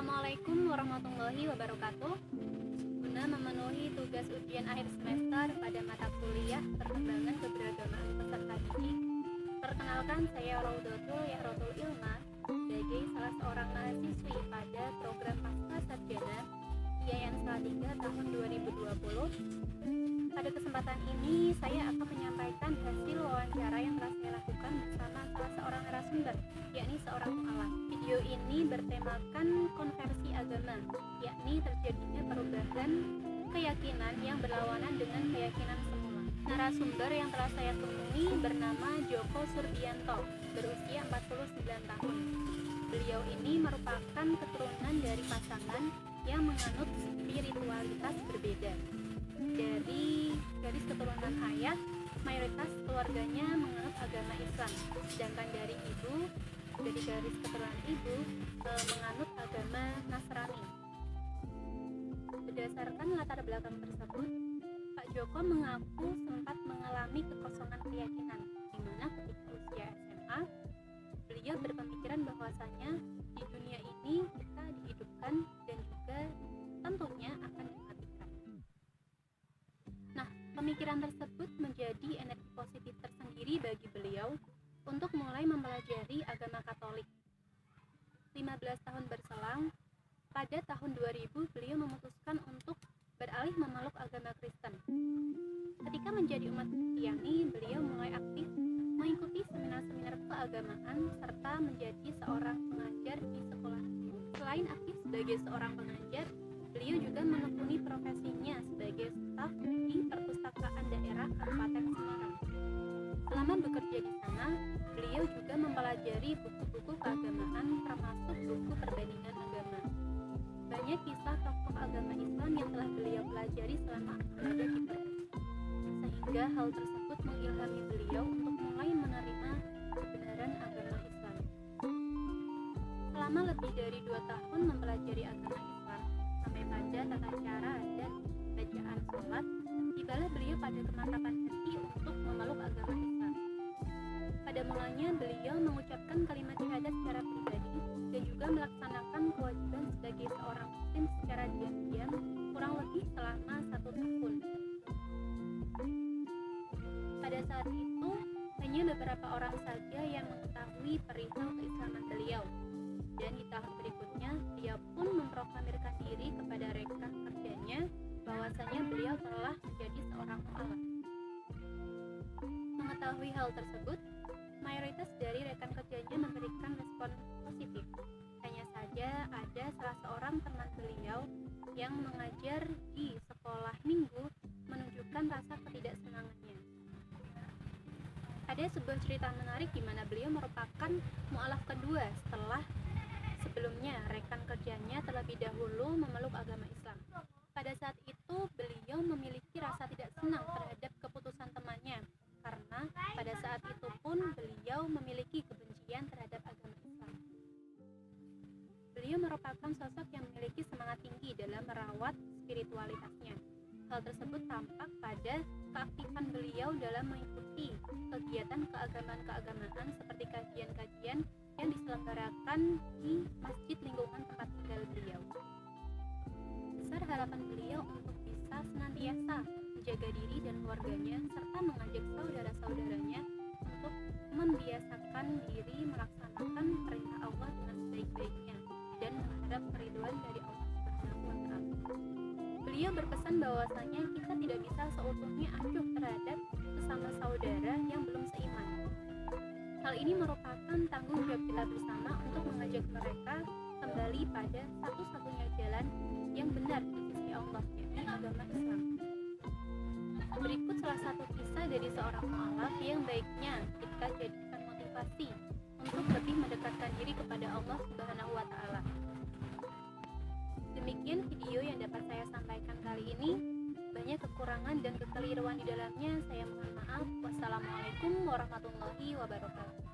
Assalamualaikum warahmatullahi wabarakatuh. Guna memenuhi tugas ujian akhir semester pada mata kuliah Perkembangan Keberagaman Peserta Didik, perkenalkan saya Raudatul Yahrotul Ilma sebagai salah seorang mahasiswi pada program Pasca Sarjana IAIN Salatiga tahun 2020. Pada kesempatan ini, saya akan menyampaikan hasil wawancara yang telah saya lakukan bersama salah seorang narasumber, yakni seorang mu'alaf. Video ini bertemakan konversi agama, yakni terjadinya perubahan keyakinan yang berlawanan dengan keyakinan semula. Narasumber yang telah saya temui bernama Joko Surbianto, berusia 49 tahun. Beliau ini merupakan keturunan dari pasangan yang menganut spiritualitas berbeda. Dari garis keturunan ayah, mayoritas keluarganya menganut agama Islam, sedangkan dari garis keturunan ibu menganut agama Nasrani. Berdasarkan latar belakang tersebut, Pak Joko mengaku sempat mengalami kekosongan keyakinan, di mana ketika usia SMA, beliau berpemikiran bahwasanya di dunia ini kita dihidupkan dan juga tentunya akan dimatikan. Nah, pemikiran tersebut menjadi energi positif tersendiri bagi beliau untuk mulai mempelajari agama Katolik. 15 tahun berselang, pada tahun 2000 beliau memutuskan untuk beralih memeluk agama Kristen. Ketika menjadi umat Kristiani, beliau mulai aktif mengikuti seminar-seminar keagamaan serta menjadi seorang pengajar di sekolah. Selain aktif sebagai seorang pengajar, beliau juga menekuni profesinya sebagai staf di Perpustakaan Daerah Kabupaten Semarang. Selama bekerja di sana, beliau juga mempelajari buku-buku keagamaan termasuk buku perbandingan agama. Banyak kisah tokoh agama Islam yang telah beliau pelajari selama berada di Perpus, sehingga hal tersebut mengilhami beliau untuk mulai menerima kebenaran agama Islam. Selama lebih dari 2 tahun mempelajari agama Islam, sampai pada tata cara dan bacaan sholat, tibalah beliau pada kemantapan hati untuk memeluk agama Islam. Pada mulanya beliau mengucapkan kalimat syahadat secara pribadi dan juga melaksanakan kewajiban sebagai seorang muslim secara diam-diam kurang lebih selama 1 tahun. Pada saat itu, hanya beberapa orang saja yang mengetahui perihal keislaman beliau. Dan di tahun berikutnya, beliau pun memproklamirkan diri kepada rekan kerjanya bahwasanya beliau telah menjadi seorang mu'alaf. Mengetahui hal tersebut, mayoritas dari rekan kerjanya memberikan respon positif. Hanya saja ada salah seorang teman beliau yang mengajar di sekolah minggu menunjukkan rasa ketidaksenangannya. Ada sebuah cerita menarik di mana beliau merupakan mu'alaf kedua setelah sebelumnya rekan kerjanya terlebih dahulu memeluk agama Islam. Pada saat itu beliau memiliki rasa tidak senang terhadap keputusan temannya, karena pada saat itu pun beliau memiliki kebencian terhadap agama Islam. Beliau merupakan sosok yang memiliki semangat tinggi dalam merawat spiritualitasnya. Hal tersebut tampak pada keaktifan beliau dalam mengikuti kegiatan keagamaan seperti kajian-kajian yang diselenggarakan di masjid lingkungan tempat tinggal beliau. Besar harapan beliau untuk bisa senantiasa menjaga diri dan keluarganya serta mengajak saudara-saudaranya untuk membiasakan diri melaksanakan perintah Allah dengan sebaik-baiknya dan mengharap keriduan dari Allah Subhanahu wa Ta'ala. Beliau berpesan bahwasanya kita tidak bisa seutuhnya acuh terhadap sesama saudara yang belum seiman. Hal ini merupakan tanggung jawab kita bersama untuk mengajak mereka kembali pada satu-satunya jalan yang benar di sisi Allah, yakni agama Islam. Berikut salah satu kisah dari seorang mu'alaf yang baiknya kita jadikan motivasi untuk lebih mendekatkan diri kepada Allah Subhanahu wa Ta'ala. Demikian video yang dapat saya sampaikan kali ini. Banyak kekurangan dan kekeliruan di dalamnya, saya mohon maaf. Wassalamualaikum warahmatullahi wabarakatuh.